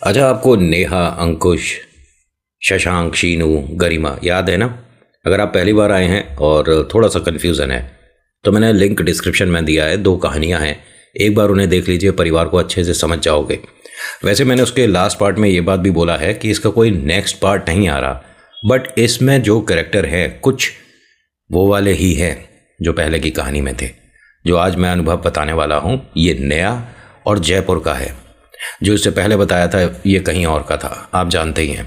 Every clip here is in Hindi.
अच्छा, आपको नेहा, अंकुश, शशांक, शीनू, गरिमा याद है ना? अगर आप पहली बार आए हैं और थोड़ा सा कन्फ्यूज़न है तो मैंने लिंक डिस्क्रिप्शन में दिया है। दो कहानियां हैं, एक बार उन्हें देख लीजिए, परिवार को अच्छे से समझ जाओगे। वैसे मैंने उसके लास्ट पार्ट में ये बात भी बोला है कि इसका कोई नेक्स्ट पार्ट नहीं आ रहा, बट इसमें जो कैरेक्टर हैं कुछ वो वाले ही हैं जो पहले की कहानी में थे। जो आज मैं अनुभव बताने वाला हूँ ये नया और जयपुर का है। जो इससे पहले बताया था ये कहीं और का था, आप जानते ही हैं।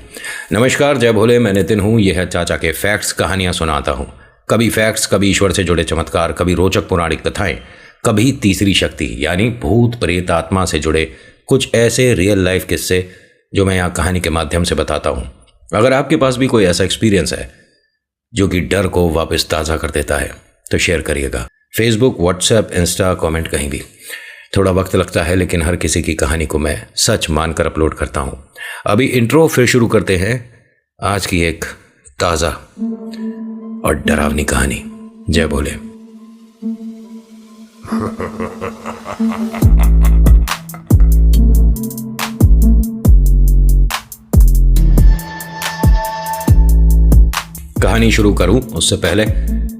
नमस्कार, जय भोले, मैं नितिन हूँ। यह है चाचा के फैक्ट्स, कहानियाँ सुनाता हूँ। कभी फैक्ट्स, कभी ईश्वर से जुड़े चमत्कार, कभी रोचक पौराणिक कथाएं, कभी तीसरी शक्ति यानी भूत प्रेत आत्मा से जुड़े कुछ ऐसे रियल लाइफ किस्से जो मैं यहाँ कहानी के माध्यम से बताता हूँ। अगर आपके पास भी कोई ऐसा एक्सपीरियंस है जो कि डर को वापस ताज़ा कर देता है तो शेयर करिएगा। फेसबुक, व्हाट्सएप, इंस्टा, कमेंट, कहीं भी। थोड़ा वक्त लगता है लेकिन हर किसी की कहानी को मैं सच मानकर अपलोड करता हूँ। अभी इंट्रो, फिर शुरू करते हैं आज की एक ताज़ा और डरावनी कहानी। जय भोले। कहानी शुरू करूं उससे पहले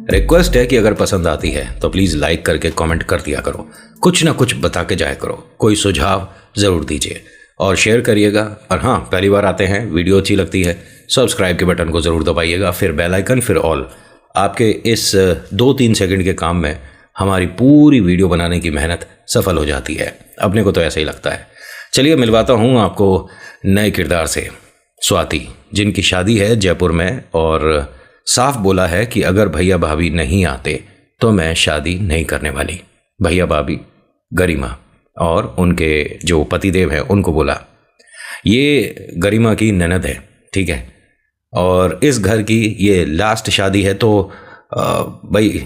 रिक्वेस्ट है कि अगर पसंद आती है तो प्लीज़ लाइक करके कमेंट कर दिया करो, कुछ ना कुछ बता के जाया करो, कोई सुझाव ज़रूर दीजिए और शेयर करिएगा। और हाँ, पहली बार आते हैं, वीडियो अच्छी लगती है, सब्सक्राइब के बटन को ज़रूर दबाइएगा, फिर बेल आइकन, फिर ऑल। आपके इस 2-3 सेकंड के काम में हमारी पूरी वीडियो बनाने की मेहनत सफल हो जाती है। अपने को तो ऐसा ही लगता है। चलिए मिलवाता हूँ आपको नए किरदार से। स्वाति, जिनकी शादी है जयपुर में, और साफ बोला है कि अगर भैया भाभी नहीं आते तो मैं शादी नहीं करने वाली। भैया भाभी गरिमा और उनके जो पतिदेव हैं उनको बोला। ये गरिमा की ननद है, ठीक है, और इस घर की ये लास्ट शादी है तो भाई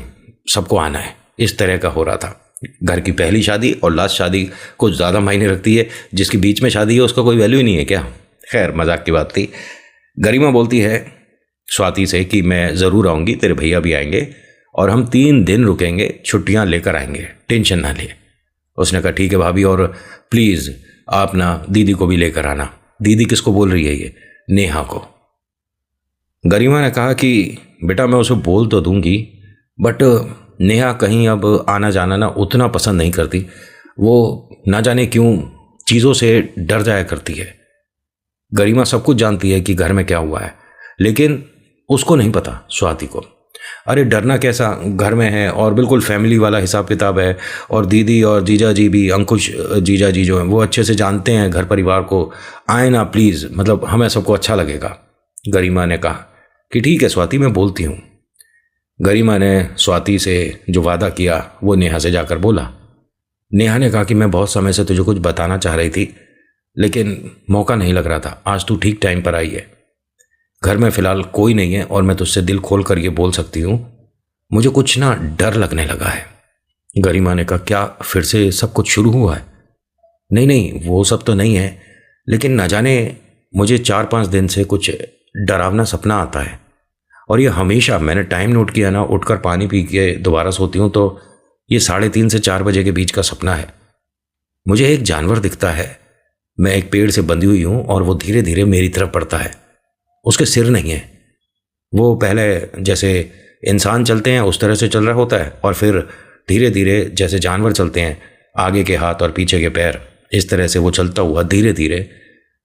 सबको आना है, इस तरह का हो रहा था। घर की पहली शादी और लास्ट शादी कुछ ज़्यादा मायने रखती है, जिसकी बीच में शादी है उसका कोई वैल्यू ही नहीं है क्या? खैर, मजाक की बात थी। गरिमा बोलती है स्वाति से कि मैं ज़रूर आऊँगी, तेरे भैया भी आएंगे और हम 3 दिन रुकेंगे, छुट्टियाँ लेकर आएंगे, टेंशन ना ले। उसने कहा ठीक है भाभी, और प्लीज़ आप ना दीदी को भी लेकर आना। दीदी किसको बोल रही है ये? नेहा को। गरिमा ने कहा कि बेटा मैं उसे बोल तो दूंगी, बट नेहा कहीं अब आना जाना ना उतना पसंद नहीं करती। वो ना जाने क्यों चीज़ों से डर जाया करती है। गरिमा सब कुछ जानती है कि घर में क्या हुआ है, लेकिन उसको नहीं पता, स्वाति को। अरे डरना कैसा, घर में है और बिल्कुल फैमिली वाला हिसाब किताब है, और दीदी और जीजा जी भी, अंकुश जीजा जी जो हैं वो अच्छे से जानते हैं घर परिवार को। आए ना प्लीज़, मतलब हमें सबको अच्छा लगेगा। गरिमा ने कहा कि ठीक है स्वाति, मैं बोलती हूँ। गरिमा ने स्वाति से जो वादा किया वो नेहा से जाकर बोला। नेहा ने कहा कि मैं बहुत समय से तुझे कुछ बताना चाह रही थी लेकिन मौका नहीं लग रहा था, आज तू ठीक टाइम पर आई है। घर में फ़िलहाल कोई नहीं है और मैं तुझसे दिल खोल कर ये बोल सकती हूँ, मुझे कुछ ना डर लगने लगा है। गरिमा ने कहा क्या फिर से सब कुछ शुरू हुआ है? नहीं नहीं, वो सब तो नहीं है, लेकिन ना जाने मुझे 4-5 दिन से कुछ डरावना सपना आता है, और ये हमेशा, मैंने टाइम नोट किया ना, उठकर पानी पी के दोबारा सोती हूँ तो ये 3:30 से 4 बजे के बीच का सपना है। मुझे एक जानवर दिखता है, मैं एक पेड़ से बंधी हुई हूँ और वो धीरे धीरे मेरी तरफ बढ़ता है। उसके सिर नहीं है, वो पहले जैसे इंसान चलते हैं उस तरह से चल रहा होता है, और फिर धीरे धीरे जैसे जानवर चलते हैं, आगे के हाथ और पीछे के पैर, इस तरह से वो चलता हुआ धीरे धीरे,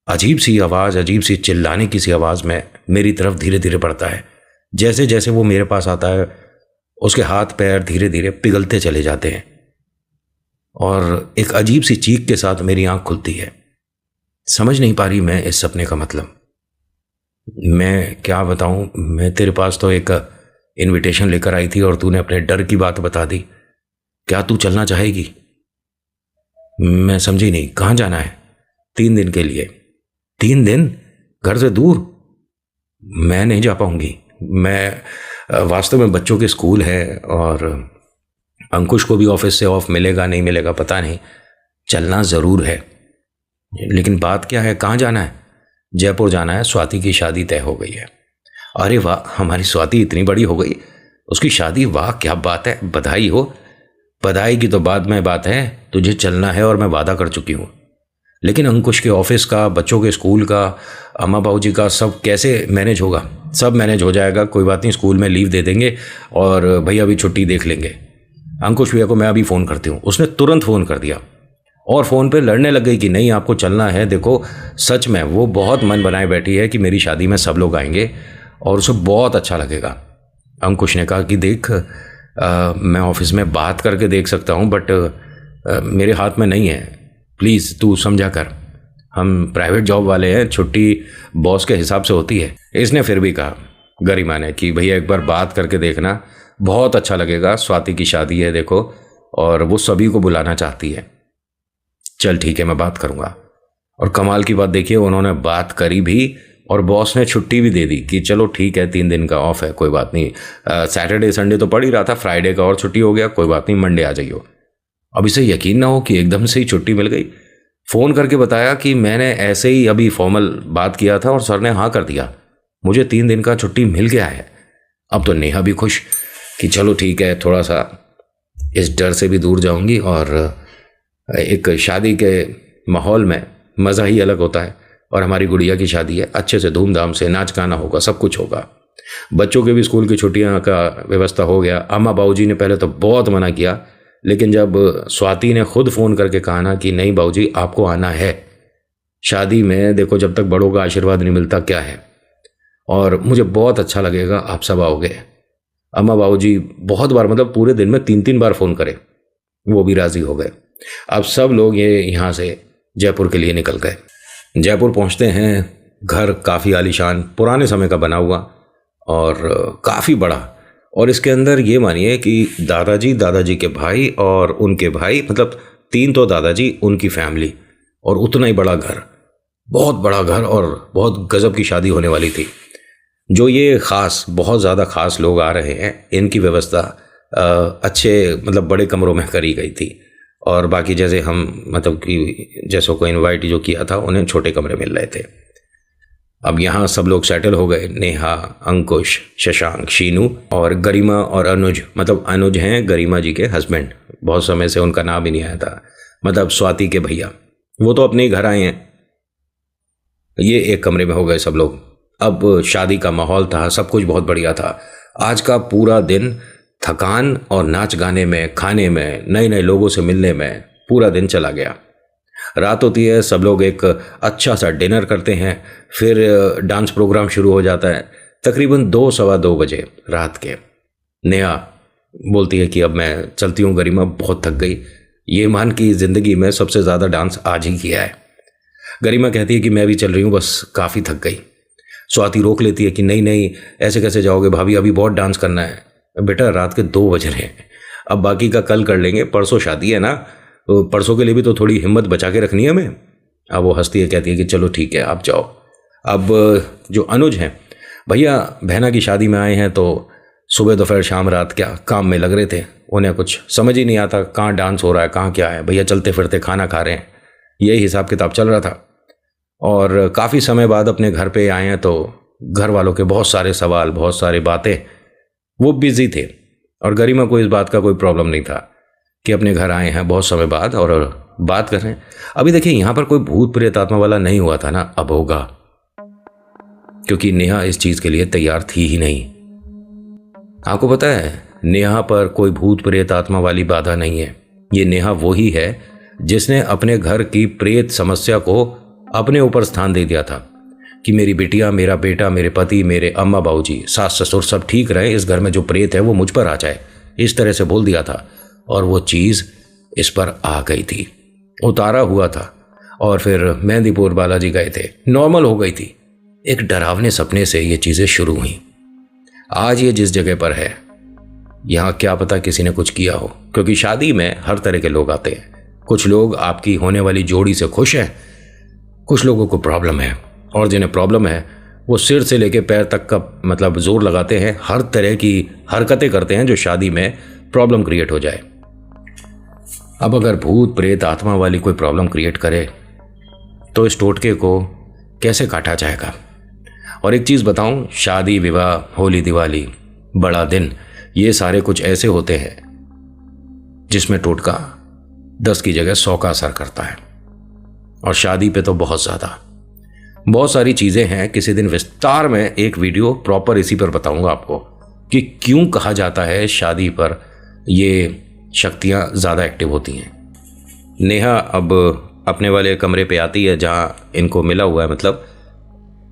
अजीब सी आवाज़, अजीब सी चिल्लाने की सी आवाज़ में मेरी तरफ धीरे धीरे बढ़ता है। जैसे जैसे वो मेरे पास आता है उसके हाथ पैर धीरे धीरे पिघलते चले जाते हैं और एक अजीब सी चीख के साथ मेरी आंख खुलती है। समझ नहीं पा रही मैं इस सपने का मतलब। मैं क्या बताऊं, मैं तेरे पास तो एक इनविटेशन लेकर आई थी और तूने अपने डर की बात बता दी। क्या तू चलना चाहेगी? मैं समझी नहीं, कहाँ जाना है? 3 दिन के लिए। 3 दिन घर से दूर? मैं नहीं जा पाऊंगी। मैं वास्तव में बच्चों के स्कूल है और अंकुश को भी ऑफिस से ऑफ मिलेगा नहीं मिलेगा पता नहीं, चलना ज़रूर है। लेकिन बात क्या है, कहाँ जाना है? जयपुर जाना है, स्वाति की शादी तय हो गई है। अरे वाह, हमारी स्वाति इतनी बड़ी हो गई, उसकी शादी, वाह क्या बात है, बधाई हो। बधाई की तो बाद में बात है, तुझे चलना है और मैं वादा कर चुकी हूँ। लेकिन अंकुश के ऑफिस का, बच्चों के स्कूल का, अम्मा बाबू जी का सब कैसे मैनेज होगा? सब मैनेज हो जाएगा, कोई बात नहीं, स्कूल में लीव दे देंगे और भैया भी छुट्टी देख लेंगे। अंकुश भैया को मैं अभी फ़ोन करती हूँ। उसने तुरंत फ़ोन कर दिया और फ़ोन पे लड़ने लग गई कि नहीं आपको चलना है। देखो सच में वो बहुत मन बनाए बैठी है कि मेरी शादी में सब लोग आएंगे और उसे बहुत अच्छा लगेगा। अंकुश ने कहा कि देख मैं ऑफिस में बात करके देख सकता हूँ, बट मेरे हाथ में नहीं है, प्लीज़ तू समझा कर, हम प्राइवेट जॉब वाले हैं, छुट्टी बॉस के हिसाब से होती है। इसने फिर भी कहा गरिमा ने कि भैया एक बार बात करके देखना, बहुत अच्छा लगेगा, स्वाति की शादी है देखो और वो सभी को बुलाना चाहती है। चल ठीक है मैं बात करूँगा। और कमाल की बात देखिए, उन्होंने बात करी भी और बॉस ने छुट्टी भी दे दी कि चलो ठीक है 3 दिन का ऑफ है, कोई बात नहीं, सैटरडे संडे तो पड़ ही रहा था, फ्राइडे का और छुट्टी हो गया, कोई बात नहीं, मंडे आ जाइयो। अब इसे यकीन ना हो कि एकदम से ही छुट्टी मिल गई। फ़ोन करके बताया कि मैंने ऐसे ही अभी फॉर्मल बात किया था और सर ने हाँ कर दिया, मुझे 3 दिन का छुट्टी मिल गया है। अब तो नेहा भी खुश कि चलो ठीक है, थोड़ा सा इस डर से भी दूर जाऊंगी और एक शादी के माहौल में मज़ा ही अलग होता है। और हमारी गुड़िया की शादी है, अच्छे से धूमधाम से नाच गाना होगा, सब कुछ होगा। बच्चों के भी स्कूल की छुट्टियां का व्यवस्था हो गया। अम्मा बाबूजी ने पहले तो बहुत मना किया, लेकिन जब स्वाति ने खुद फ़ोन करके कहा ना कि नहीं बाबूजी आपको आना है शादी में, देखो जब तक बड़ों का आशीर्वाद नहीं मिलता क्या है, और मुझे बहुत अच्छा लगेगा आप सब आओगे। अम्मा बाबूजी बहुत बार, मतलब पूरे दिन में 3-3 बार फ़ोन करे, वो भी राज़ी हो गए। अब सब लोग ये यहाँ से जयपुर के लिए निकल गए। जयपुर पहुँचते हैं, घर काफ़ी आलीशान पुराने समय का बना हुआ और काफ़ी बड़ा, और इसके अंदर ये मानिए कि दादाजी, दादाजी के भाई और उनके भाई, मतलब 3 तो दादाजी, उनकी फैमिली, और उतना ही बड़ा घर, बहुत बड़ा घर, और बहुत गजब की शादी होने वाली थी। जो ये ख़ास, बहुत ज़्यादा ख़ास लोग आ रहे हैं, इनकी व्यवस्था अच्छे, मतलब बड़े कमरों में करी गई थी, और बाकी जैसे हम, मतलब कि जैसों को इनवाइट जो किया था उन्हें छोटे कमरे मिल रहे थे। अब यहाँ सब लोग सेटल हो गए, नेहा, अंकुश, शशांक, शीनू और गरिमा और अनुज, मतलब अनुज हैं गरिमा जी के हस्बैंड, बहुत समय से उनका नाम ही नहीं आया था, मतलब स्वाति के भैया, वो तो अपने ही घर आए हैं। ये एक कमरे में हो गए सब लोग। अब शादी का माहौल था, सब कुछ बहुत बढ़िया था। आज का पूरा दिन थकान और नाच गाने में, खाने में, नए नए लोगों से मिलने में पूरा दिन चला गया। रात होती है, सब लोग एक अच्छा सा डिनर करते हैं, फिर डांस प्रोग्राम शुरू हो जाता है तकरीबन 2-2:15 बजे रात के। नेहा बोलती है कि अब मैं चलती हूँ गरिमा, बहुत थक गई, ये मान की ज़िंदगी में सबसे ज़्यादा डांस आज ही किया है। गरिमा कहती है कि मैं भी चल रही हूँ, बस काफ़ी थक गई। स्वाति रोक लेती है कि नहीं नहीं ऐसे कैसे जाओगे भाभी, अभी बहुत डांस करना है। बेटा रात के 2 बज रहे हैं, अब बाकी का कल कर लेंगे, परसों शादी है ना, तो परसों के लिए भी तो थोड़ी हिम्मत बचा के रखनी है हमें। अब वो हंसती है, कहती है कि चलो ठीक है आप जाओ। अब जो अनुज हैं, भैया बहना की शादी में आए हैं, तो सुबह दोपहर शाम रात क्या काम में लग रहे थे, उन्हें कुछ समझ ही नहीं आता कहाँ डांस हो रहा है, कहाँ क्या है। भैया चलते फिरते खाना खा रहे हैं, यही हिसाब किताब चल रहा था। और काफ़ी समय बाद अपने घर पे आए हैं, तो घर वालों के बहुत सारे सवाल, बहुत सारी बातें, वो बिजी थे। और गरिमा को इस बात का कोई प्रॉब्लम नहीं था कि अपने घर आए हैं बहुत समय बाद और बात कर रहे हैं। अभी देखिए यहाँ पर कोई भूत प्रेत आत्मा वाला नहीं हुआ था ना, अब होगा, क्योंकि नेहा इस चीज़ के लिए तैयार थी ही नहीं। आपको पता है नेहा पर कोई भूत प्रेत आत्मा वाली बाधा नहीं है। ये नेहा वही है जिसने अपने घर की प्रेत समस्या को अपने ऊपर स्थान दे दिया था कि मेरी बिटिया, मेरा बेटा, मेरे पति, मेरे अम्मा बाबूजी, सास ससुर सब ठीक रहे, इस घर में जो प्रेत है वो मुझ पर आ जाए, इस तरह से बोल दिया था। और वो चीज़ इस पर आ गई थी, उतारा हुआ था। और फिर मेहंदीपुर बालाजी गए थे, नॉर्मल हो गई थी। एक डरावने सपने से ये चीज़ें शुरू हुई। आज ये जिस जगह पर है, यहाँ क्या पता किसी ने कुछ किया हो, क्योंकि शादी में हर तरह के लोग आते हैं। कुछ लोग आपकी होने वाली जोड़ी से खुश हैं, कुछ लोगों को प्रॉब्लम है, और जिन्हें प्रॉब्लम है वो सिर से लेके पैर तक का मतलब जोर लगाते हैं, हर तरह की हरकतें करते हैं जो शादी में प्रॉब्लम क्रिएट हो जाए। अब अगर भूत प्रेत आत्मा वाली कोई प्रॉब्लम क्रिएट करे तो इस टोटके को कैसे काटा जाएगा। और एक चीज़ बताऊं, शादी विवाह, होली दिवाली, बड़ा दिन, ये सारे कुछ ऐसे होते हैं जिसमें टोटका 10 की जगह 100 का असर करता है। और शादी पे तो बहुत ज़्यादा। बहुत सारी चीज़ें हैं, किसी दिन विस्तार में एक वीडियो प्रॉपर इसी पर बताऊंगा आपको कि क्यों कहा जाता है शादी पर ये शक्तियाँ ज़्यादा एक्टिव होती हैं। नेहा अब अपने वाले कमरे पे आती है जहाँ इनको मिला हुआ है, मतलब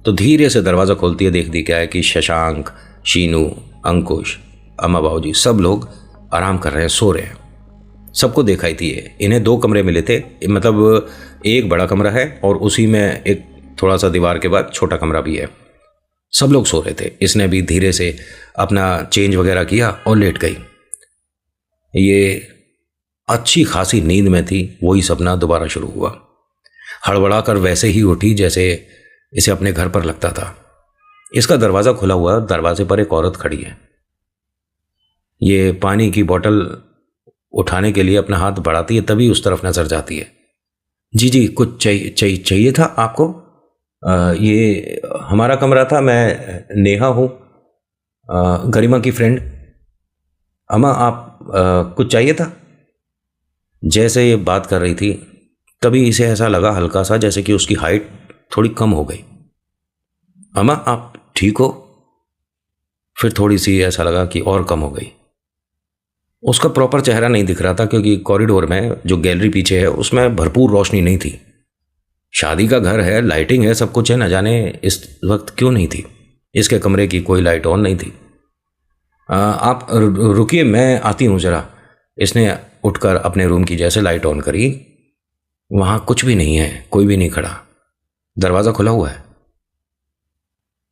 तो धीरे से दरवाज़ा खोलती है। देखती क्या है कि शशांक, शीनू, अंकुश, अम्मा बाबूजी सब लोग आराम कर रहे हैं, सो रहे हैं। सबको दिखाई थी इन्हें 2 कमरे मिले थे, मतलब एक बड़ा कमरा है और उसी में एक थोड़ा सा दीवार के बाद छोटा कमरा भी है। सब लोग सो रहे थे। इसने भी धीरे से अपना चेंज वगैरह किया और लेट गई। ये अच्छी खासी नींद में थी, वही सपना दोबारा शुरू हुआ। हड़बड़ा कर वैसे ही उठी जैसे इसे अपने घर पर लगता था। इसका दरवाज़ा खुला हुआ, दरवाजे पर एक औरत खड़ी है। ये पानी की बोतल उठाने के लिए अपना हाथ बढ़ाती है, तभी उस तरफ नजर जाती है। जी जी, कुछ चाहिए था आपको? ये हमारा कमरा था, मैं नेहा हूँ, गरिमा की फ्रेंड। अम्मा आप कुछ चाहिए था? जैसे ये बात कर रही थी तभी इसे ऐसा लगा हल्का सा जैसे कि उसकी हाइट थोड़ी कम हो गई। अम्मा आप ठीक हो? फिर थोड़ी सी ऐसा लगा कि और कम हो गई। उसका प्रॉपर चेहरा नहीं दिख रहा था क्योंकि कॉरिडोर में जो गैलरी पीछे है उसमें भरपूर रोशनी नहीं थी। शादी का घर है, लाइटिंग है, सब कुछ है, न जाने इस वक्त क्यों नहीं थी। इसके कमरे की कोई लाइट ऑन नहीं थी। आप रुकिए, मैं आती हूँ ज़रा। इसने उठकर अपने रूम की जैसे लाइट ऑन करी, वहाँ कुछ भी नहीं है, कोई भी नहीं खड़ा, दरवाज़ा खुला हुआ है।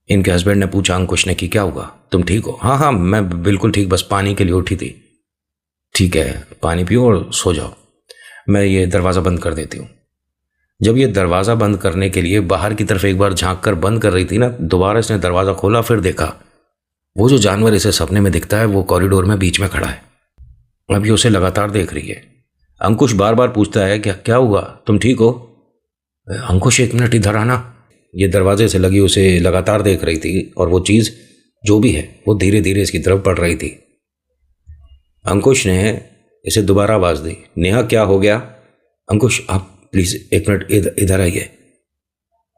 इनके हस्बैंड ने पूछा अंकुश ने कि क्या हुआ, तुम ठीक हो? हाँ हाँ मैं बिल्कुल ठीक, बस पानी के लिए उठी थी। ठीक है, पानी पियो और सो जाओ, मैं ये दरवाज़ा बंद कर देती हूँ। जब ये दरवाज़ा बंद करने के लिए बाहर की तरफ एक बार झांक कर बंद कर रही थी ना, दोबारा इसने दरवाज़ा खोला, फिर देखा वो जो जानवर इसे सपने में दिखता है वो कॉरिडोर में बीच में खड़ा है। अभी उसे लगातार देख रही है। अंकुश बार बार पूछता है क्या क्या हुआ, तुम ठीक हो? अंकुश 1 मिनट इधर आना। ये दरवाजे से लगी उसे लगातार देख रही थी और वो चीज़ जो भी है वो धीरे धीरे इसकी तरफ बढ़ रही थी। अंकुश ने इसे दोबारा आवाज़ दी, नेहा क्या हो गया? अंकुश आप प्लीज़ 1 मिनट इधर आइए।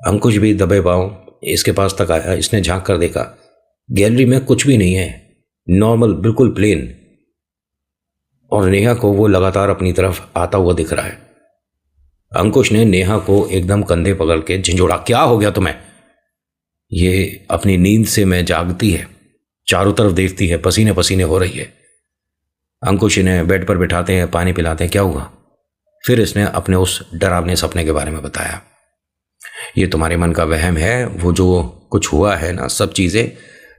अंकुश भी दबे पाँव इसके पास तक आया। इसने झांक कर देखा, गैलरी में कुछ भी नहीं है, नॉर्मल बिल्कुल प्लेन, और नेहा को वो लगातार अपनी तरफ आता हुआ दिख रहा है। अंकुश ने नेहा को एकदम कंधे पकड़ के झिंझोड़ा, क्या हो गया तुम्हें? ये अपनी नींद से में जागती है, चारों तरफ देखती है, पसीने पसीने हो रही है। अंकुश इन्हें बेड पर बिठाते हैं, पानी पिलाते हैं, क्या हुआ? फिर इसने अपने उस डरावने सपने के बारे में बताया। ये तुम्हारे मन का वहम है, वो जो कुछ हुआ है ना, सब चीज़ें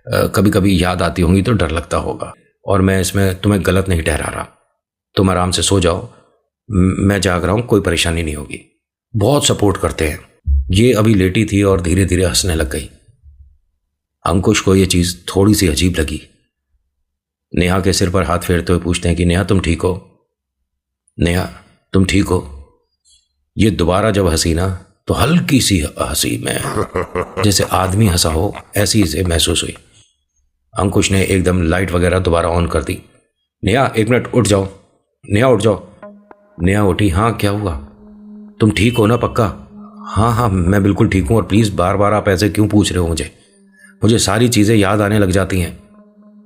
कभी कभी याद आती होंगी तो डर लगता होगा, और मैं इसमें तुम्हें गलत नहीं ठहरा रहा। तुम आराम से सो जाओ, मैं जाग रहा हूँ, कोई परेशानी नहीं होगी। बहुत सपोर्ट करते हैं। ये अभी लेटी थी और धीरे धीरे हंसने लग गई। अंकुश को ये चीज़ थोड़ी सी अजीब लगी। नेहा के सिर पर हाथ फेरते हुए पूछते हैं कि नेहा तुम ठीक हो? नेहा तुम ठीक हो? ये दोबारा जब हंसी ना तो हल्की सी हंसी में जैसे आदमी हंसा हो ऐसी इसे महसूस हुई। अंकुश ने एकदम लाइट वगैरह दोबारा ऑन कर दी। नेहा 1 मिनट उठ जाओ, नेहा उठ जाओ। नेहा उठी, हाँ क्या हुआ? तुम ठीक हो ना पक्का? हाँ हाँ मैं बिल्कुल ठीक हूँ, और प्लीज़ बार बार आप ऐसे क्यों पूछ रहे हो मुझे सारी चीज़ें याद आने लग जाती हैं।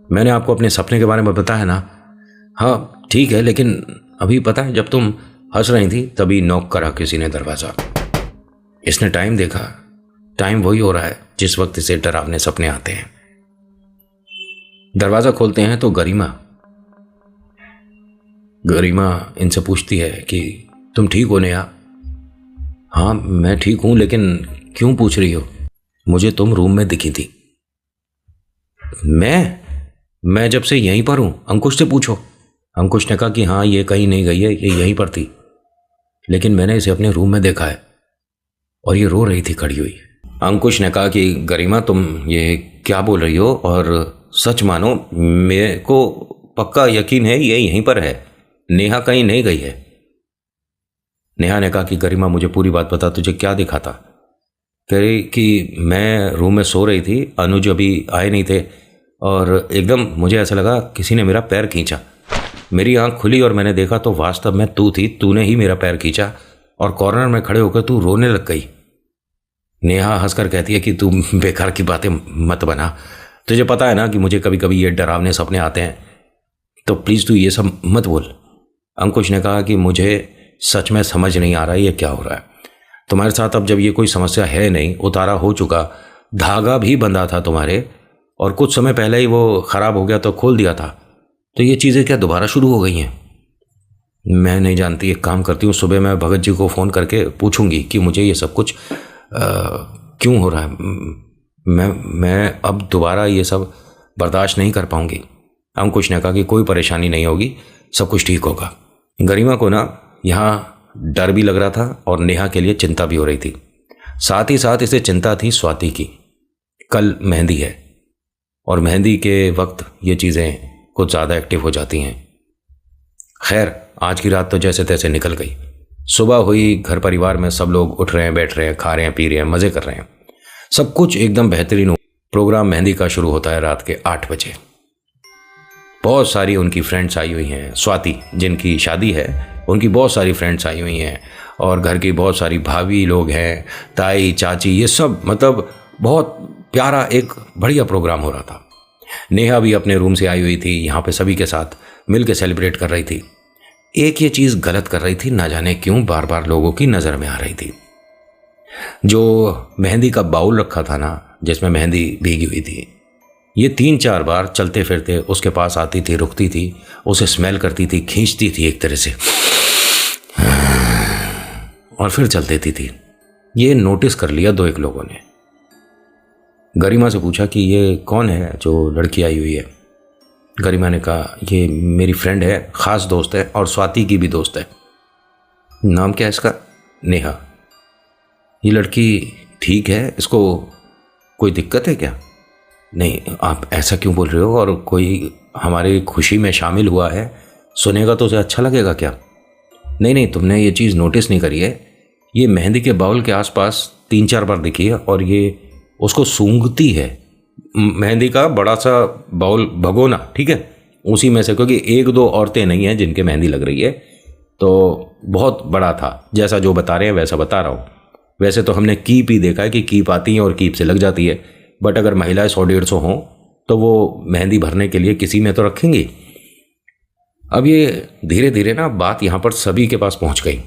मैंने आपको अपने सपने के बारे में बताया ना। हाँ ठीक है, लेकिन अभी पता है जब तुम हंस रही थी तभी नॉक करा किसी ने दरवाज़ा। इसने टाइम देखा, टाइम वही हो रहा है जिस वक्त इसे डरावने सपने आते हैं। दरवाज़ा खोलते हैं तो गरिमा इनसे पूछती है कि तुम ठीक हो नेहा? हाँ मैं ठीक हूं, लेकिन क्यों पूछ रही हो? मुझे तुम रूम में दिखी थी। मैं जब से यहीं पर हूं, अंकुश से पूछो। अंकुश ने कहा कि हाँ ये कहीं नहीं गई है, ये यहीं पर थी, लेकिन मैंने इसे अपने रूम में देखा है और ये रो रही थी खड़ी हुई। अंकुश ने कहा कि गरिमा तुम ये क्या बोल रही हो, और सच मानो मेरे को पक्का यकीन है ये यहीं पर है, नेहा कहीं नहीं गई है। नेहा ने कहा कि गरिमा मुझे पूरी बात बता, तुझे क्या दिखा था? कह रही कि मैं रूम में सो रही थी, अनुज अभी आए नहीं थे, और एकदम मुझे ऐसा लगा किसी ने मेरा पैर खींचा। मेरी आंख खुली और मैंने देखा तो वास्तव में तू थी, तूने ही मेरा पैर खींचा और कॉर्नर में खड़े होकर तू रोने लग गई। नेहा हंसकर कहती है कि तू बेकार की बातें मत बना, तुझे पता है ना कि मुझे कभी कभी ये डरावने सपने आते हैं, तो प्लीज़ तू ये सब मत बोल। अंकुश ने कहा कि मुझे सच में समझ नहीं आ रहा है ये क्या हो रहा है तुम्हारे साथ। अब जब ये कोई समस्या है नहीं, उतारा हो चुका, धागा भी बंधा था तुम्हारे और कुछ समय पहले ही वो ख़राब हो गया तो खोल दिया था, तो ये चीज़ें क्या दोबारा शुरू हो गई हैं? मैं नहीं जानती, एक काम करती हूँ, सुबह मैं भगत जी को फ़ोन करके पूछूंगी कि मुझे ये सब कुछ क्यों हो रहा है। मैं अब दोबारा ये सब बर्दाश्त नहीं कर पाऊंगी। अंकुश ने कहा कि कोई परेशानी नहीं होगी, सब कुछ ठीक होगा। गरिमा को ना यहाँ डर भी लग रहा था और नेहा के लिए चिंता भी हो रही थी। साथ ही साथ इसे चिंता थी स्वाति की। कल मेहंदी है और मेहंदी के वक्त ये चीज़ें कुछ ज़्यादा एक्टिव हो जाती हैं। खैर, आज की रात तो जैसे तैसे निकल गई। सुबह हुई, घर परिवार में सब लोग उठ रहे हैं, बैठ रहे हैं, खा रहे हैं, पी रहे हैं, मज़े कर रहे हैं, सब कुछ एकदम बेहतरीन हो। प्रोग्राम मेहंदी का शुरू होता है रात के 8 बजे। बहुत सारी उनकी फ्रेंड्स आई हुई हैं। स्वाति जिनकी शादी है उनकी बहुत सारी फ्रेंड्स आई हुई हैं और घर की बहुत सारी भाभी लोग हैं, ताई चाची, ये सब, मतलब बहुत प्यारा एक बढ़िया प्रोग्राम हो रहा था। नेहा भी अपने रूम से आई हुई थी, यहाँ पे सभी के साथ मिल के सेलिब्रेट कर रही थी। एक ये चीज़ गलत कर रही थी, ना जाने क्यों बार बार लोगों की नज़र में आ रही थी। जो मेहंदी का बाउल रखा था ना, जिसमें मेहंदी भीगी हुई थी, ये 3-4 बार चलते फिरते उसके पास आती थी, रुकती थी, उसे स्मेल करती थी, खींचती थी एक तरह से और फिर चल देती थी। ये नोटिस कर लिया 2-1 लोगों ने। गरिमा से पूछा कि ये कौन है जो लड़की आई हुई है। गरिमा ने कहा ये मेरी फ्रेंड है, ख़ास दोस्त है और स्वाति की भी दोस्त है। नाम क्या है इसका? नेहा। ये लड़की ठीक है, इसको कोई दिक्कत है क्या? नहीं, आप ऐसा क्यों बोल रहे हो? और कोई हमारी खुशी में शामिल हुआ है, सुनेगा तो उसे अच्छा लगेगा क्या? नहीं, तुमने ये चीज़ नोटिस नहीं करी है, ये मेहंदी के बाउल के आसपास 3-4 बार दिखी है और ये उसको सूंघती है। मेहंदी का बड़ा सा बाउल, भगोना, ठीक है, उसी में से, क्योंकि 1-2 औरतें नहीं हैं जिनके मेहंदी लग रही है, तो बहुत बड़ा था। जैसा जो बता रहे हैं वैसा बता रहा हूँ। वैसे तो हमने कीप ही देखा है कि कीप आती है और कीप से लग जाती है, बट अगर महिलाएं 100-150 हों तो वो मेहंदी भरने के लिए किसी में तो रखेंगी। अब ये धीरे धीरे ना बात यहाँ पर सभी के पास पहुँच गई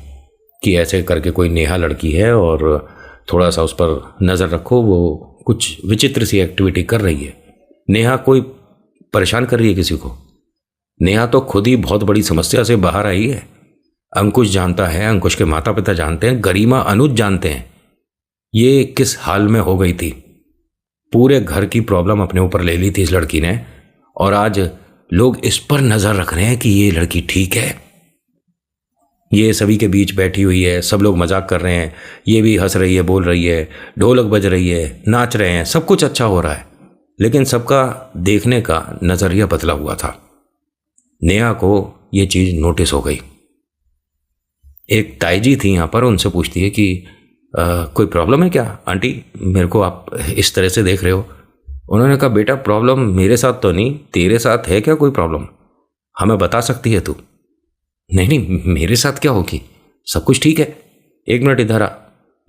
कि ऐसे करके कोई नेहा लड़की है और थोड़ा सा उस पर नज़र रखो, वो कुछ विचित्र सी एक्टिविटी कर रही है। नेहा कोई परेशान कर रही है किसी को? नेहा तो खुद ही बहुत बड़ी समस्या से बाहर आई है। अंकुश जानता है, अंकुश के माता पिता जानते हैं, गरिमा, अनुज जानते हैं ये किस हाल में हो गई थी। पूरे घर की प्रॉब्लम अपने ऊपर ले ली थी इस लड़की ने और आज लोग इस पर नज़र रख रहे हैं कि ये लड़की ठीक है। ये सभी के बीच बैठी हुई है, सब लोग मजाक कर रहे हैं, ये भी हंस रही है, बोल रही है, ढोलक बज रही है, नाच रहे हैं, सब कुछ अच्छा हो रहा है, लेकिन सबका देखने का नज़रिया बदला हुआ था। नेहा को ये चीज़ नोटिस हो गई। एक ताई जी थी यहाँ पर, उनसे पूछती है कि कोई प्रॉब्लम है क्या आंटी, मेरे को आप इस तरह से देख रहे हो? उन्होंने कहा बेटा प्रॉब्लम मेरे साथ तो नहीं, तेरे साथ है क्या कोई प्रॉब्लम? हमें बता सकती है तू? नहीं, मेरे साथ क्या होगी, सब कुछ ठीक है। 1 मिनट इधर आ,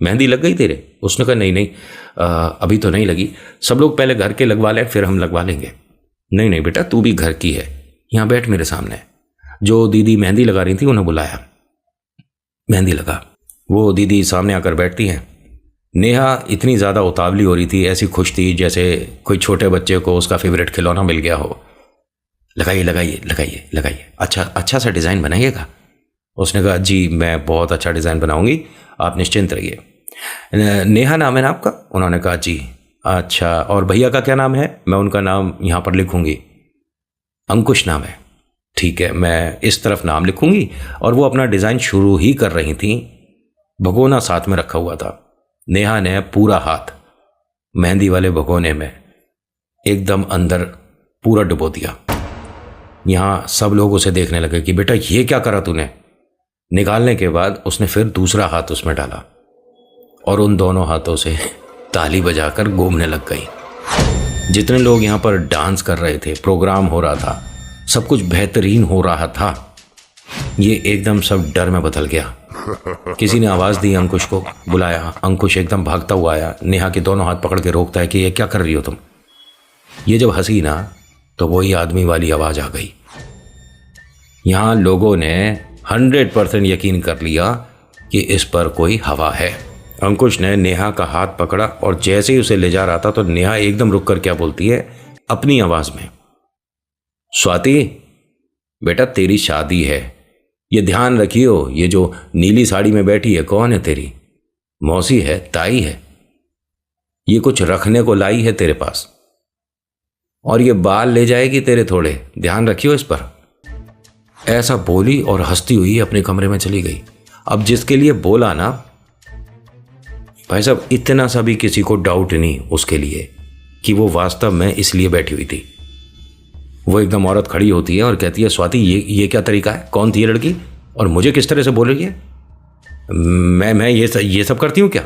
मेहंदी लग गई तेरे? उसने कहा नहीं, अभी तो नहीं लगी, सब लोग पहले घर के लगवा लें फिर हम लगवा लेंगे। नहीं बेटा, तू भी घर की है, यहाँ बैठ मेरे सामने। जो दीदी मेहंदी लगा रही थी उन्हें बुलाया, मेहंदी लगा। वो दीदी सामने आकर बैठती हैं। नेहा इतनी ज़्यादा उतावली हो रही थी, ऐसी खुश थी जैसे कोई छोटे बच्चे को उसका फेवरेट खिलौना मिल गया हो। लगाइए, अच्छा सा डिज़ाइन बनाइएगा। उसने कहा जी मैं बहुत अच्छा डिज़ाइन बनाऊंगी, आप निश्चिंत रहिए। नेहा नाम है ना आपका? उन्होंने कहा जी। अच्छा, और भैया का क्या नाम है? मैं उनका नाम यहाँ पर लिखूंगी। अंकुश नाम है। ठीक है, मैं इस तरफ नाम लिखूंगी। और वो अपना डिज़ाइन शुरू ही कर रही थी, भगोना साथ में रखा हुआ था। नेहा ने पूरा हाथ मेहंदी वाले भगोने में एकदम अंदर पूरा डुबो दिया। यहाँ सब लोग उसे देखने लगे कि बेटा ये क्या करा तूने। निकालने के बाद उसने फिर दूसरा हाथ उसमें डाला और उन दोनों हाथों से ताली बजाकर घूमने लग गई। जितने लोग यहाँ पर डांस कर रहे थे, प्रोग्राम हो रहा था, सब कुछ बेहतरीन हो रहा था, ये एकदम सब डर में बदल गया। किसी ने आवाज़ दी, अंकुश को बुलाया। अंकुश एकदम भागता हुआ आया, नेहा के दोनों हाथ पकड़ के रोकता है कि ये क्या कर रही हो तुम। ये जब हंसी ना तो वही आदमी वाली आवाज़ आ गई। यहाँ लोगों ने 100% यकीन कर लिया कि इस पर कोई हवा है। अंकुश ने नेहा का हाथ पकड़ा और जैसे ही उसे ले जा रहा था तो नेहा एकदम रुक कर क्या बोलती है अपनी आवाज़ में, स्वाति बेटा तेरी शादी है, ये ध्यान रखियो, ये जो नीली साड़ी में बैठी है कौन है तेरी? मौसी है, ताई है, ये कुछ रखने को लाई है तेरे पास, और ये बाल ले जाएगी तेरे थोड़े, ध्यान रखियो इस पर। ऐसा बोली और हंसती हुई अपने कमरे में चली गई। अब जिसके लिए बोला ना भाई साहब, इतना सा भी किसी को डाउट नहीं उसके लिए कि वो वास्तव में इसलिए बैठी हुई थी। वो एकदम औरत खड़ी होती है और कहती है, स्वाति ये क्या तरीका है? कौन थी ये लड़की और मुझे किस तरह से बोल रही है? मैं ये सब करती हूँ क्या?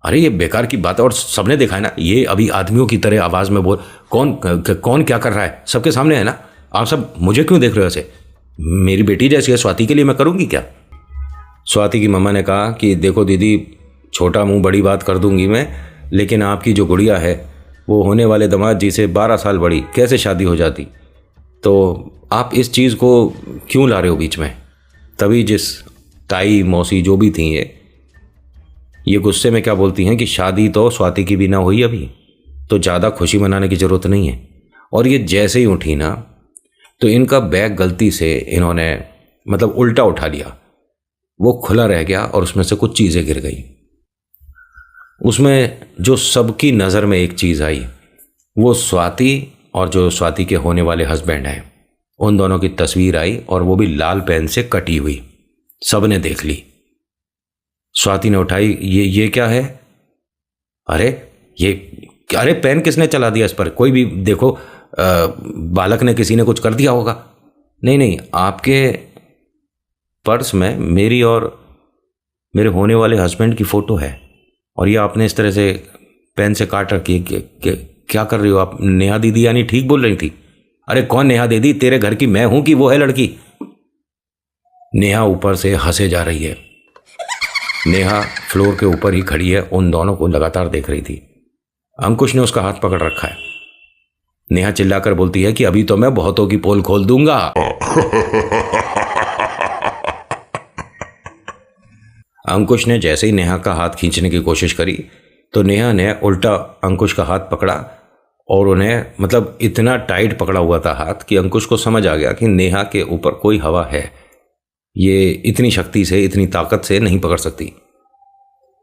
अरे ये बेकार की बात है, और सबने देखा है ना, ये अभी आदमियों की तरह आवाज़ में बोल, कौन क्या कर रहा है सबके सामने है ना, आप सब मुझे क्यों देख रहे हो ऐसे? मेरी बेटी जैसी है स्वाति के लिए मैं करूँगी क्या? स्वाति की मम्मा ने कहा कि देखो दीदी, छोटा मुंह बड़ी बात कर दूंगी मैं, लेकिन आपकी जो गुड़िया है वो होने वाले दामाद जी से 12 साल बड़ी, कैसे शादी हो जाती? तो आप इस चीज़ को क्यों ला रहे हो बीच में? तभी जिस ताई मौसी जो भी थी ये गुस्से में क्या बोलती हैं कि शादी तो स्वाति की भी ना हुई अभी, तो ज़्यादा खुशी मनाने की ज़रूरत नहीं है। और ये जैसे ही उठी ना तो इनका बैग गलती से इन्होंने मतलब उल्टा उठा लिया, वो खुला रह गया और उसमें से कुछ चीज़ें गिर गई। उसमें जो सबकी नज़र में एक चीज़ आई वो स्वाति और जो स्वाति के होने वाले हस्बैंड हैं उन दोनों की तस्वीर आई, और वो भी लाल पेन से कटी हुई। सब ने देख ली। स्वाति ने उठाई, ये क्या है? अरे पेन किसने चला दिया इस पर? कोई भी देखो, बालक ने, किसी ने कुछ कर दिया होगा। नहीं, आपके पर्स में मेरी और मेरे होने वाले हस्बैंड की फ़ोटो है, और ये आपने इस तरह से पेन से काट रखी है। क्या कर रही हो आप? नेहा दीदी यानी ठीक बोल रही थी? अरे कौन नेहा दीदी? तेरे घर की मैं हूं कि वो है लड़की? नेहा ऊपर से हंसे जा रही है। नेहा फ्लोर के ऊपर ही खड़ी है, उन दोनों को लगातार देख रही थी। अंकुश ने उसका हाथ पकड़ रखा है। नेहा चिल्लाकर बोलती है कि अभी तो मैं बहुतों की पोल खोल दूंगा। अंकुश ने जैसे ही नेहा का हाथ खींचने की कोशिश करी तो नेहा ने उल्टा अंकुश का हाथ पकड़ा, और उन्हें मतलब इतना टाइट पकड़ा हुआ था हाथ कि अंकुश को समझ आ गया कि नेहा के ऊपर कोई हवा है, ये इतनी शक्ति से, इतनी ताकत से नहीं पकड़ सकती।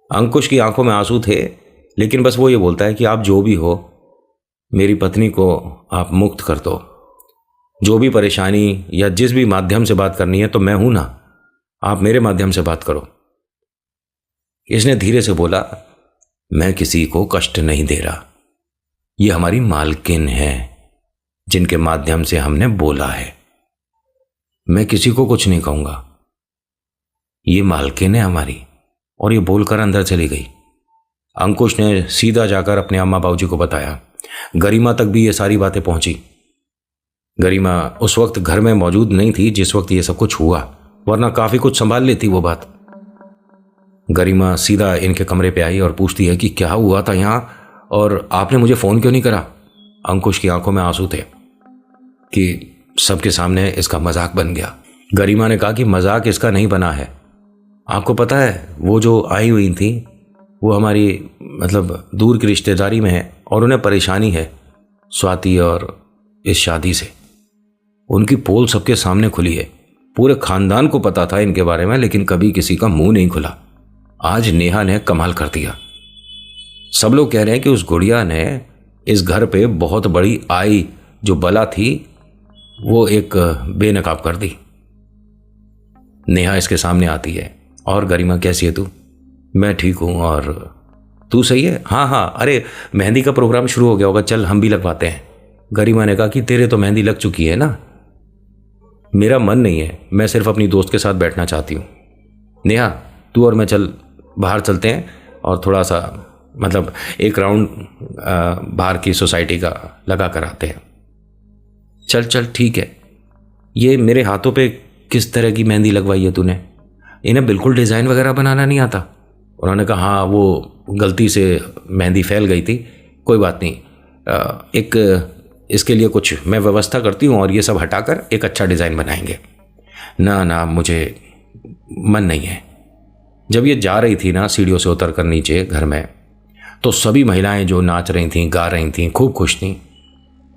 अंकुश की आंखों में आंसू थे, लेकिन बस वो ये बोलता है कि आप जो भी हो, मेरी पत्नी को आप मुक्त कर दो। जो भी परेशानी या जिस भी माध्यम से बात करनी है तो मैं हूं ना, आप मेरे माध्यम से बात करो। इसने धीरे से बोला, मैं किसी को कष्ट नहीं दे रहा, ये हमारी मालकिन है जिनके माध्यम से हमने बोला है, मैं किसी को कुछ नहीं कहूंगा, ये मालकिन है हमारी। और ये बोलकर अंदर चली गई। अंकुश ने सीधा जाकर अपने अम्मा बाबूजी को बताया। गरिमा तक भी ये सारी बातें पहुंची। गरिमा उस वक्त घर में मौजूद नहीं थी जिस वक्त ये सब कुछ हुआ, वरना काफी कुछ संभाल लेती वो बात। गरिमा सीधा इनके कमरे पे आई और पूछती है कि क्या हुआ था यहाँ, और आपने मुझे फ़ोन क्यों नहीं करा? अंकुश की आंखों में आंसू थे कि सबके सामने इसका मजाक बन गया। गरिमा ने कहा कि मजाक इसका नहीं बना है, आपको पता है वो जो आई हुई थी वो हमारी मतलब दूर की रिश्तेदारी में है, और उन्हें परेशानी है स्वाति और इस शादी से। उनकी पोल सबके सामने खुली है, पूरे खानदान को पता था इनके बारे में, लेकिन कभी किसी का मुंह नहीं खुला। आज नेहा ने कमाल कर दिया। सब लोग कह रहे हैं कि उस गुड़िया ने इस घर पे बहुत बड़ी आई जो बला थी वो एक बेनकाब कर दी। नेहा इसके सामने आती है, और गरिमा कैसी है तू? मैं ठीक हूँ, और तू सही है? हाँ, अरे मेहंदी का प्रोग्राम शुरू हो गया होगा, चल हम भी लगवाते हैं। गरिमा ने कहा कि तेरे तो मेहंदी लग चुकी है ना, मेरा मन नहीं है, मैं सिर्फ अपनी दोस्त के साथ बैठना चाहती हूँ। नेहा तू और मैं चल बाहर चलते हैं और थोड़ा सा मतलब एक राउंड बाहर की सोसाइटी का लगा कर आते हैं। चल ठीक है। ये मेरे हाथों पे किस तरह की मेहंदी लगवाई है तूने? इन्हें बिल्कुल डिज़ाइन वगैरह बनाना नहीं आता। उन्होंने कहा हाँ वो गलती से मेहंदी फैल गई थी, कोई बात नहीं, एक इसके लिए कुछ मैं व्यवस्था करती हूँ और ये सब हटाकर एक अच्छा डिज़ाइन बनाएंगे। ना ना मुझे मन नहीं है। जब ये जा रही थी ना सीढ़ियों से उतर कर नीचे घर में, तो सभी महिलाएं जो नाच रही थीं, गा रही थीं, खूब खुश थीं।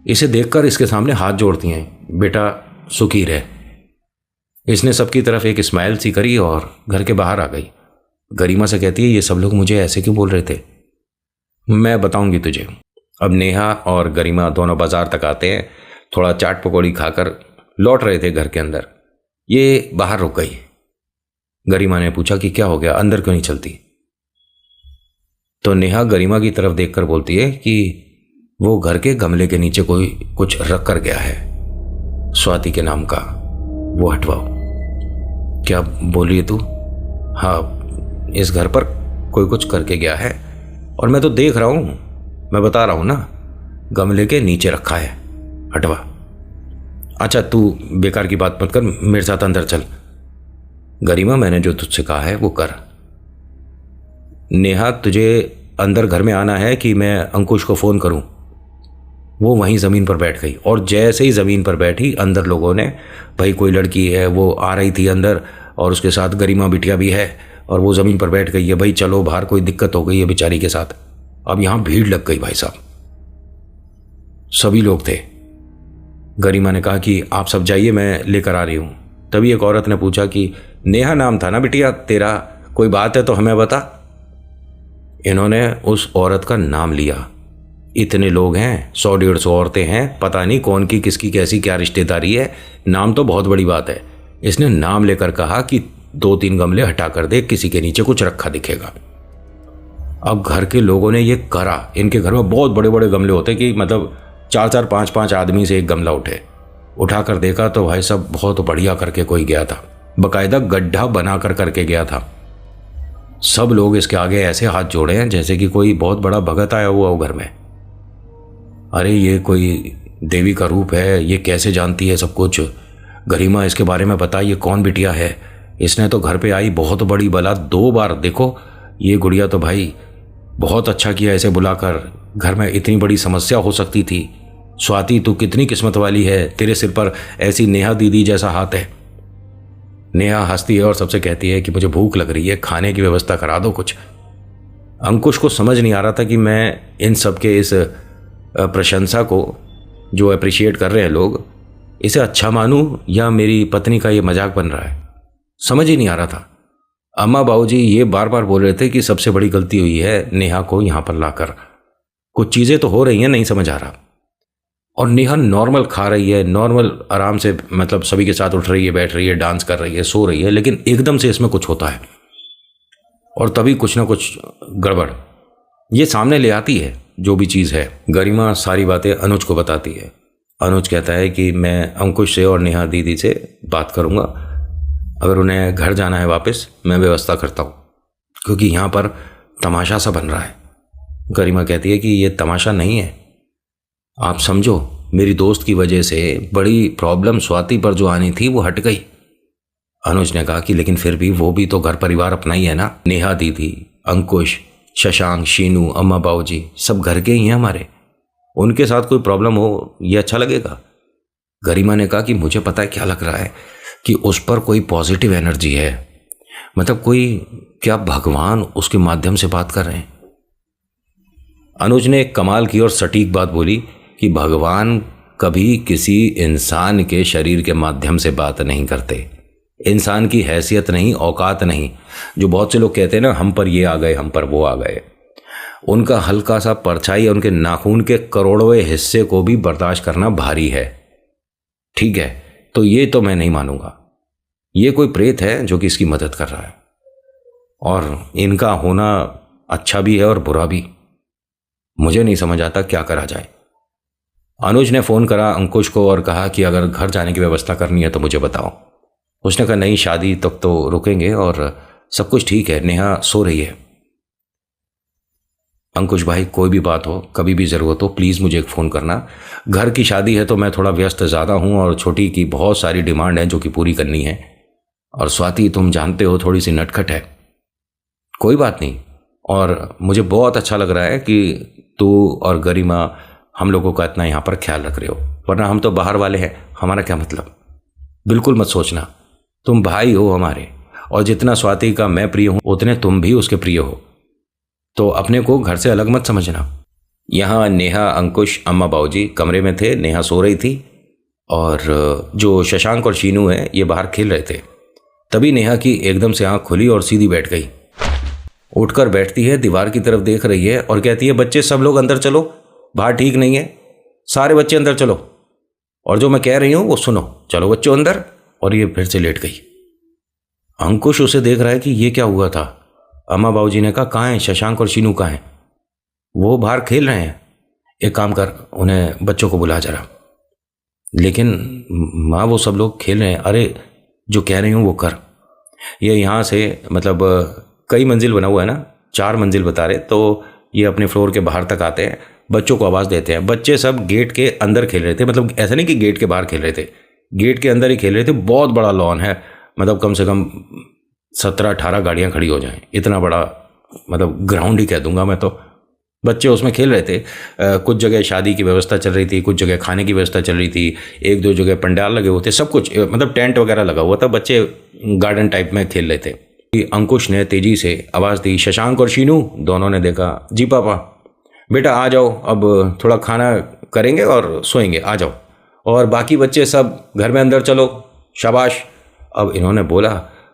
इसे देखकर इसके सामने हाथ जोड़ती हैं, बेटा सुखी रहे। इसने सबकी तरफ एक स्माइल सी करी और घर के बाहर आ गई। गरिमा से कहती है ये सब लोग मुझे ऐसे क्यों बोल रहे थे? मैं बताऊंगी तुझे। अब नेहा और गरिमा दोनों बाजार तक आते हैं। थोड़ा चाट पकौड़ी खाकर लौट रहे थे घर के अंदर। ये बाहर रुक गई। गरिमा ने पूछा कि क्या हो गया, अंदर क्यों नहीं चलती? तो नेहा गरिमा की तरफ देखकर बोलती है कि वो घर के गमले के नीचे कोई कुछ रख कर गया है, स्वाति के नाम का, वो हटवाओ। क्या बोल रही है तू? हाँ, इस घर पर कोई कुछ करके गया है और मैं तो देख रहा हूं, मैं बता रहा हूं ना, गमले के नीचे रखा है, हटवा। अच्छा तू बेकार की बात मत कर, मेरे साथ अंदर चल। गरिमा मैंने जो तुझसे कहा है वो कर। नेहा तुझे अंदर घर में आना है कि मैं अंकुश को फ़ोन करूं? वो वहीं ज़मीन पर बैठ गई और जैसे ही ज़मीन पर बैठी अंदर लोगों ने, भाई कोई लड़की है वो आ रही थी अंदर और उसके साथ गरिमा बिटिया भी है और वो ज़मीन पर बैठ गई है, भाई चलो बाहर कोई दिक्कत हो गई है बेचारी के साथ। अब यहाँ भीड़ लग गई भाई साहब, सभी लोग थे। गरिमा ने कहा कि आप सब जाइए, मैं लेकर आ रही हूँ। तभी एक औरत ने पूछा कि नेहा नाम था ना बिटिया तेरा, कोई बात है तो हमें बता। इन्होंने उस औरत का नाम लिया। इतने लोग हैं, 100-150 औरतें हैं, पता नहीं कौन की किसकी कैसी क्या रिश्तेदारी है, नाम तो बहुत बड़ी बात है। इसने नाम लेकर कहा कि 2-3 गमले हटा कर दे, किसी के नीचे कुछ रखा दिखेगा। अब घर के लोगों ने ये करा। इनके घर में बहुत बड़े बड़े गमले होते कि मतलब 4-4, 5-5 आदमी से एक गमला उठा कर देखा तो भाई साहब बहुत बढ़िया करके कोई गया था, बकायदा गड्ढा बना कर करके गया था। सब लोग इसके आगे ऐसे हाथ जोड़े हैं जैसे कि कोई बहुत बड़ा भगत आया हुआ हो घर में। अरे ये कोई देवी का रूप है, ये कैसे जानती है सब कुछ? गरिमा इसके बारे में बता, ये कौन बिटिया है? इसने तो घर पे आई बहुत बड़ी बला 2 बार। देखो ये गुड़िया तो भाई बहुत अच्छा किया ऐसे बुलाकर, घर में इतनी बड़ी समस्या हो सकती थी। स्वाति तू कितनी किस्मत वाली है, तेरे सिर पर ऐसी नेहा दीदी जैसा हाथ है। नेहा हंसती है और सबसे कहती है कि मुझे भूख लग रही है, खाने की व्यवस्था करा दो कुछ। अंकुश को समझ नहीं आ रहा था कि मैं इन सब के इस प्रशंसा को जो अप्रिशिएट कर रहे हैं लोग, इसे अच्छा मानूं या मेरी पत्नी का ये मजाक बन रहा है, समझ ही नहीं आ रहा था। अम्मा बाबूजी ये बार बार बोल रहे थे कि सबसे बड़ी गलती हुई है नेहा को यहाँ पर लाकर, कुछ चीज़ें तो हो रही हैं, नहीं समझ आ रहा। और नेहा नॉर्मल खा रही है, नॉर्मल आराम से, मतलब सभी के साथ उठ रही है, बैठ रही है, डांस कर रही है, सो रही है, लेकिन एकदम से इसमें कुछ होता है और तभी कुछ ना कुछ गड़बड़ ये सामने ले आती है जो भी चीज़ है। गरिमा सारी बातें अनुज को बताती है। अनुज कहता है कि मैं अंकुश से और नेहा दीदी से बात करूँगा, अगर उन्हें घर जाना है वापस मैं व्यवस्था करता हूँ, क्योंकि यहाँ पर तमाशा सा बन रहा है। गरिमा कहती है कि ये तमाशा नहीं है, आप समझो मेरी दोस्त की वजह से बड़ी प्रॉब्लम स्वाति पर जो आनी थी वो हट गई। अनुज ने कहा कि लेकिन फिर भी वो भी तो घर परिवार अपना ही है ना, नेहा दीदी, अंकुश, शशांक, शीनू, अम्मा बाबूजी सब घर के ही हैं हमारे, उनके साथ कोई प्रॉब्लम हो ये अच्छा लगेगा। गरिमा ने कहा कि मुझे पता है क्या लग रहा है कि उस पर कोई पॉजिटिव एनर्जी है, मतलब कोई, क्या भगवान उसके माध्यम से बात कर रहे हैं। अनुज ने एक कमाल की और सटीक बात बोली कि भगवान कभी किसी इंसान के शरीर के माध्यम से बात नहीं करते, इंसान की हैसियत नहीं, औकात नहीं। जो बहुत से लोग कहते हैं ना हम पर ये आ गए, हम पर वो आ गए, उनका हल्का सा परछाई उनके नाखून के करोड़वें हिस्से को भी बर्दाश्त करना भारी है, ठीक है? तो ये तो मैं नहीं मानूंगा। ये कोई प्रेत है जो कि इसकी मदद कर रहा है, और इनका होना अच्छा भी है और बुरा भी। मुझे नहीं समझ आता क्या करा जाए। अनुज ने फ़ोन करा अंकुश को और कहा कि अगर घर जाने की व्यवस्था करनी है तो मुझे बताओ। उसने कहा नहीं, शादी तक तो रुकेंगे और सब कुछ ठीक है, नेहा सो रही है। अंकुश भाई कोई भी बात हो, कभी भी ज़रूरत हो, प्लीज़ मुझे एक फ़ोन करना। घर की शादी है तो मैं थोड़ा व्यस्त ज़्यादा हूँ और छोटी की बहुत सारी डिमांड है जो कि पूरी करनी है, और स्वाति तुम जानते हो थोड़ी सी नटखट है। कोई बात नहीं, और मुझे बहुत अच्छा लग रहा है कि तू और गरिमा हम लोगों का इतना यहाँ पर ख्याल रख रहे हो, वरना हम तो बाहर वाले हैं, हमारा क्या मतलब। बिल्कुल मत सोचना, तुम भाई हो हमारे, और जितना स्वाति का मैं प्रिय हूँ उतने तुम भी उसके प्रिय हो, तो अपने को घर से अलग मत समझना। यहाँ नेहा, अंकुश, अम्मा बाबूजी कमरे में थे। नेहा सो रही थी और जो शशांक और शीनू है ये बाहर खेल रहे थे। तभी नेहा की एकदम से आंख खुली और सीधी बैठ गई। उठकर बैठती है, दीवार की तरफ देख रही है और कहती है, बच्चे सब लोग अंदर चलो, बाहर ठीक नहीं है, सारे बच्चे अंदर चलो, और जो मैं कह रही हूँ वो सुनो, चलो बच्चों अंदर। और ये फिर से लेट गई। अंकुश उसे देख रहा है कि ये क्या हुआ था। अम्मा बाबूजी ने कहा, कहाँ हैं शशांक और शीनू, कहाँ हैं? वो बाहर खेल रहे हैं, एक काम कर, उन्हें बच्चों को बुला जरा। लेकिन माँ वो सब लोग खेल रहे हैं। अरे जो कह रही हूँ वो कर। ये यहाँ से मतलब कई मंजिल बना हुआ है ना, 4 मंजिल बता रहे, तो ये अपने फ्लोर के बाहर तक आते हैं, बच्चों को आवाज़ देते हैं। बच्चे सब गेट के अंदर खेल रहे थे, मतलब ऐसा नहीं कि गेट के बाहर खेल रहे थे, गेट के अंदर ही खेल रहे थे। बहुत बड़ा लॉन है, मतलब कम से कम 17-18 गाड़ियाँ खड़ी हो जाएं, इतना बड़ा, मतलब ग्राउंड ही कह दूंगा मैं तो। बच्चे उसमें खेल रहे थे। कुछ जगह शादी की व्यवस्था चल रही थी, कुछ जगह खाने की व्यवस्था चल रही थी, 1-2 जगह पंडाल लगे हुए थे, सब कुछ, मतलब टेंट वगैरह लगा हुआ था। बच्चे गार्डन टाइप में खेल रहे थे। अंकुश ने तेजी से आवाज़ दी, शशांक और शीनू। दोनों ने देखा, जी पापा। बेटा आ जाओ, अब थोड़ा खाना करेंगे और सोएंगे, आ जाओ। और बाकी बच्चे सब घर में अंदर चलो, शाबाश। अब इन्होंने बोला,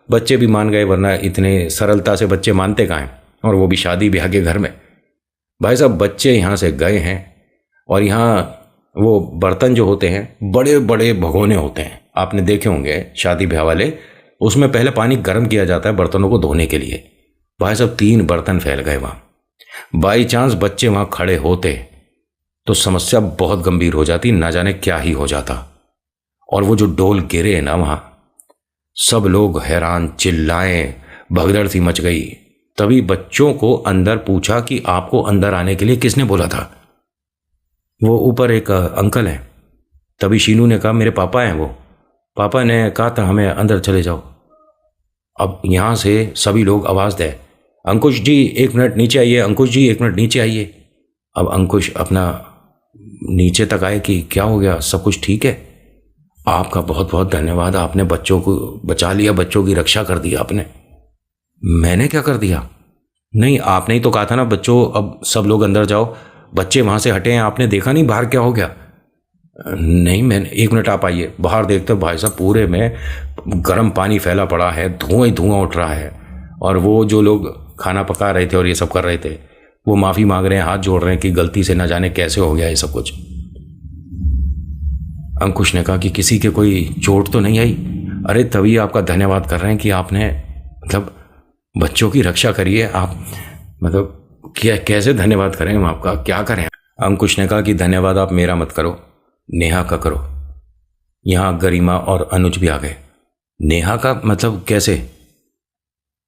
बच्चे भी मान गए, वरना इतने सरलता से बच्चे मानते कहाँ हैं, और वो भी शादी ब्याह के घर में। भाई साहब बच्चे यहाँ से गए हैं, और यहाँ वो बर्तन जो होते हैं बड़े बड़े भगोने होते हैं, आपने देखे होंगे शादी ब्याह वाले, उसमें पहले पानी गर्म किया जाता है बर्तनों को धोने के लिए। भाई साहब 3 बर्तन फैल गए वहाँ। बाई चांस बच्चे वहाँ खड़े होते तो समस्या बहुत गंभीर हो जाती, ना जाने क्या ही हो जाता। और वो जो डोल गिरे ना वहाँ, सब लोग हैरान, चिल्लाएं, भगदड़ सी मच गई। तभी बच्चों को अंदर पूछा कि आपको अंदर आने के लिए किसने बोला था? वो ऊपर एक अंकल हैं। तभी शीनू ने कहा, मेरे पापा हैं, वो पापा ने कहा था हमें अंदर चले जाओ। अब यहाँ से सभी लोग आवाज़ दें, अंकुश जी 1 मिनट नीचे आइए, अंकुश जी 1 मिनट नीचे आइए। अब अंकुश अपना नीचे तक आए कि क्या हो गया, सब कुछ ठीक है? आपका बहुत बहुत धन्यवाद, आपने बच्चों को बचा लिया, बच्चों की रक्षा कर दी आपने। मैंने क्या कर दिया? नहीं, आपने ही तो कहा था ना बच्चों अब सब लोग अंदर जाओ, बच्चे वहाँ से हटे हैं, आपने देखा नहीं बाहर क्या हो गया? नहीं मैंने, 1 मिनट आप आइए। बाहर देखते भाई साहब पूरे में गर्म पानी फैला पड़ा है, धुआं ही धुआं उठ रहा है, और वो जो लोग खाना पका रहे थे और ये सब कर रहे थे वो माफ़ी मांग रहे हैं, हाथ जोड़ रहे हैं कि गलती से ना जाने कैसे हो गया ये सब कुछ। अंकुश ने कहा कि किसी के कोई चोट तो नहीं आई? अरे तभी आपका धन्यवाद कर रहे हैं कि आपने मतलब बच्चों की रक्षा करिए। आप मतलब क्या, कैसे धन्यवाद करें हम आपका, क्या करें? अंकुश ने कहा कि धन्यवाद आप मेरा मत करो, नेहा का करो। यहाँ गरिमा और अनुज भी आ गए। नेहा का मतलब कैसे?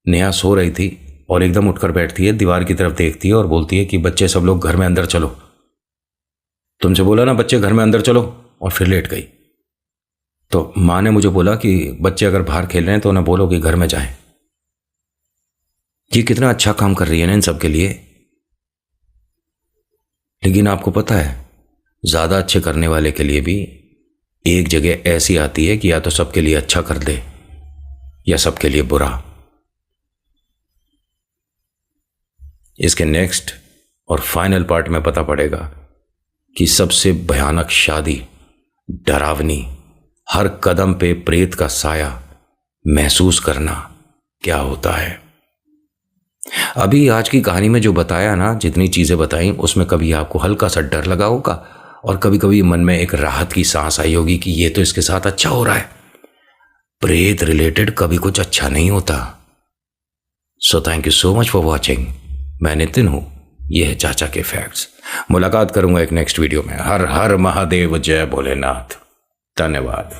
नेहा सो रही थी और एकदम उठकर बैठती है, दीवार की तरफ देखती है और बोलती है कि बच्चे सब लोग घर में अंदर चलो। तुमसे बोला ना बच्चे घर में अंदर चलो, और फिर लेट गई। तो माँ ने मुझे बोला कि बच्चे अगर बाहर खेल रहे हैं तो उन्हें बोलो कि घर में जाएं। ये कितना अच्छा काम कर रही है ना इन सब के लिए। लेकिन आपको पता है, ज्यादा अच्छे करने वाले के लिए भी एक जगह ऐसी आती है कि या तो सबके लिए अच्छा कर दे या सबके लिए बुरा। इसके नेक्स्ट और फाइनल पार्ट में पता पड़ेगा कि सबसे भयानक शादी, डरावनी, हर कदम पे प्रेत का साया महसूस करना क्या होता है। अभी आज की कहानी में जो बताया ना, जितनी चीजें बताई, उसमें कभी आपको हल्का सा डर लगा होगा और कभी कभी मन में एक राहत की सांस आई होगी कि ये तो इसके साथ अच्छा हो रहा है। प्रेत रिलेटेड कभी कुछ अच्छा नहीं होता। So thank you so much for watching. मैं नितिन हूं, यह है चाचा के फैक्ट्स। मुलाकात करूंगा एक नेक्स्ट वीडियो में। हर हर महादेव, जय भोलेनाथ। धन्यवाद।